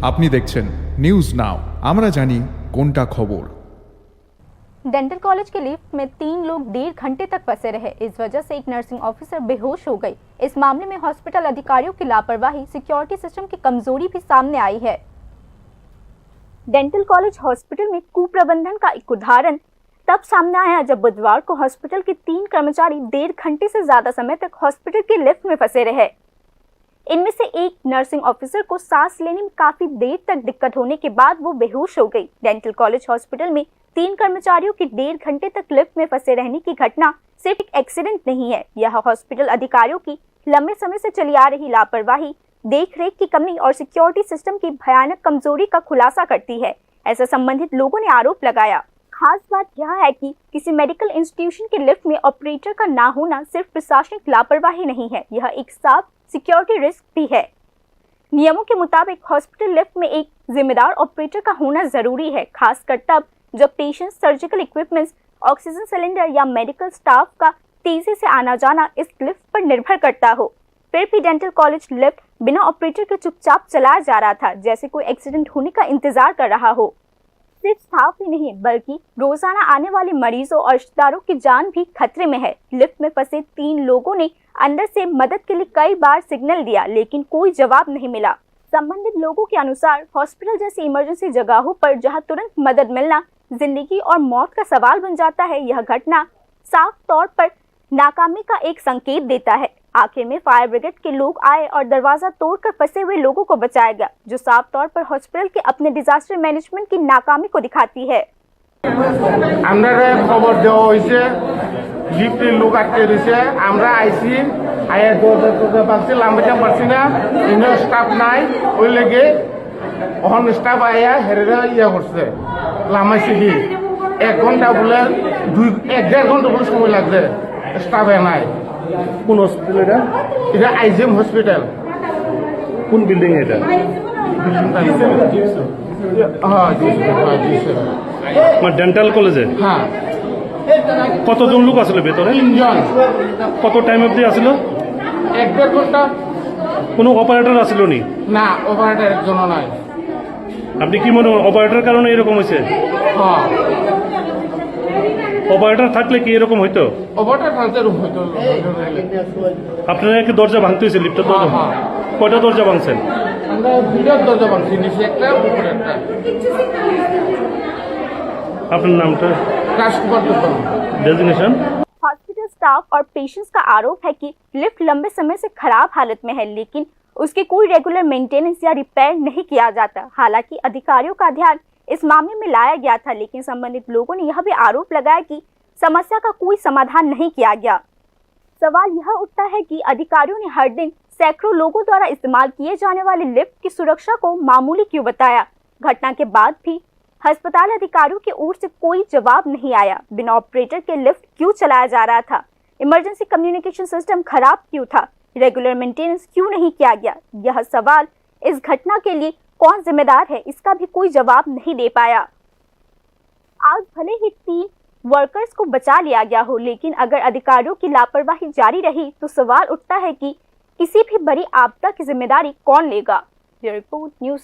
আপনি দেখছেন news now, আমরা জানি কোনটা খবর। डेंटल कॉलेज के लिफ्ट में 3 लोग 1.5 घंटे तक फंसे रहे। इस वजह से एक नर्सिंग ऑफिसर बेहोश हो गई। इस मामले में हॉस्पिटल अधिकारियों की लापरवाही, सिक्योरिटी सिस्टम की कमजोरी भी सामने आई है। डेंटल कॉलेज हॉस्पिटल में कुप्रबंधन का एक उदाहरण तब सामने आया जब बुधवार को हॉस्पिटल के 3 कर्मचारी 1.5 घंटे से ज्यादा समय तक हॉस्पिटल के लिफ्ट में फंसे रहे। इनमें से एक नर्सिंग ऑफिसर को सांस लेने में काफी देर तक दिक्कत होने के बाद वो बेहोश हो गई। डेंटल कॉलेज हॉस्पिटल में 3 कर्मचारियों की 1.5 घंटे तक लिफ्ट में फंसे रहने की घटना सिर्फ एक एक्सीडेंट नहीं है, यह हॉस्पिटल अधिकारियों की लंबे समय से चली आ रही लापरवाही, देखरेख की कमी और सिक्योरिटी सिस्टम की भयानक कमजोरी का खुलासा करती है, ऐसा संबंधित लोगों ने आरोप लगाया। खास बात यह है कि किसी मेडिकल इंस्टीट्यूशन के लिफ्ट में ऑपरेटर का ना होना सिर्फ प्रशासनिक लापरवाही नहीं है, यह एक साफ सिक्योरिटी रिस्क भी है। नियमों के मुताबिक हॉस्पिटल लिफ्ट में एक जिम्मेदार ऑपरेटर का होना जरूरी है, खासकर तब जब patient, surgical equipments, oxygen cylinder या मेडिकल स्टाफ का तेजी से आना जाना इस लिफ्ट पर निर्भर करता हो। फिर भी डेंटल कॉलेज लिफ्ट बिना ऑपरेटर के चुपचाप चलाया जा रहा था, जैसे कोई एक्सीडेंट होने का इंतजार कर रहा हो। सिर्फ स्टाफ ही नहीं बल्कि रोजाना आने वाले मरीजों और रिश्तेदारों की जान भी खतरे में है। लिफ्ट में फंसे 3 लोगों ने अंदर से मदद के लिए कई बार सिग्नल दिया, लेकिन कोई जवाब नहीं मिला। संबंधित लोगों के अनुसार हॉस्पिटल जैसी इमरजेंसी जगहों पर जहां तुरंत मदद मिलना जिंदगी और मौत का सवाल बन जाता है, यह घटना साफ तौर पर नाकामी का एक संकेत देता है। आखिर में फायर ब्रिगेड के लोग आए और दरवाजा तोड़कर फंसे हुए लोगों को बचाया गया, जो साफ तौर पर हॉस्पिटल के अपने डिजास्टर मैनेजमेंट की नाकामी को दिखाती है। আমরা খবর দেওয়া হয়েছে লিফটের লোক আটকে রয়েছে, আমরা আইসি আয়া পাচ্ছি লাম্বাইতে পারছি না, ইনো স্টাফ নাই, ওই লেগে অহন স্টাফ আয়া হেরেরা ইয়া করছে লামাইছে কি 1 ঘন্টা বলে 1.5 ঘন্টা বলে সময় লাগছে, স্টাফ নাই। কোন হসপিটাল এটা? এটা আইজিএম হসপিটাল। কোন বিল্ডিং এটা? হ্যাঁ, ডেন্টাল কলেজে। হ্যাঁ। কতজন লোক আসলে ভেতরে? 3 জন। কত টাইম অবধি আসলো? 1.5 ঘন্টা। কোনো অপারেটর আসলো নি? না, অপারেটর একজন নাই। আপনি কি মনে হয় অপারেটর কারণে এরকম হয়েছে? হ্যাঁ, অপারেটর থাকলে কি এরকম হইতো? অপারেটর থাকতে হইতো। আপনারা কি দরজা ভাঙতে হয়েছে লিফটের দরজা? হ্যাঁ। কয়টা দরজা ভাঙছেন? আমরা বিরাট দরজা ভাঙছি, নিচে একটা উপরে একটা। আপনার নামটা? রাজকুমার দুর্গম। डेजिग्नेशन? हॉस्पिटल स्टाफ और पेशेंट्स का आरोप है कि लिफ्ट लंबे समय से खराब हालत में है, लेकिन उसके कोई रेगुलर मेंटेनेंस या रिपेयर नहीं किया जाता। हालांकि अधिकारियों का ध्यान इस मामले में लाया गया था, लेकिन संबंधित लोगों ने यह भी आरोप लगाया कि समस्या का कोई समाधान नहीं किया गया। सवाल यह उठता है कि अधिकारियों ने हर दिन सैकड़ों लोगों द्वारा इस्तेमाल किए जाने वाले लिफ्ट की सुरक्षा को मामूली क्यों बताया। घटना के बाद भी अस्पताल अधिकारियों की ओर से कोई जवाब नहीं आया। बिना ऑपरेटर के लिफ्ट क्यों चलाया जा रहा था? इमरजेंसी कम्युनिकेशन सिस्टम खराब क्यों था? रेगुलर मेंटेनेंस क्यों नहीं किया गया? यह सवाल इस घटना के लिए कौन जिम्मेदार है, इसका भी कोई जवाब नहीं दे पाया। आज भले ही 3 वर्कर्स को बचा लिया गया हो, लेकिन अगर अधिकारियों की लापरवाही जारी रही तो सवाल उठता है कि किसी भी बड़ी आपदा की जिम्मेदारी कौन लेगा। Report news.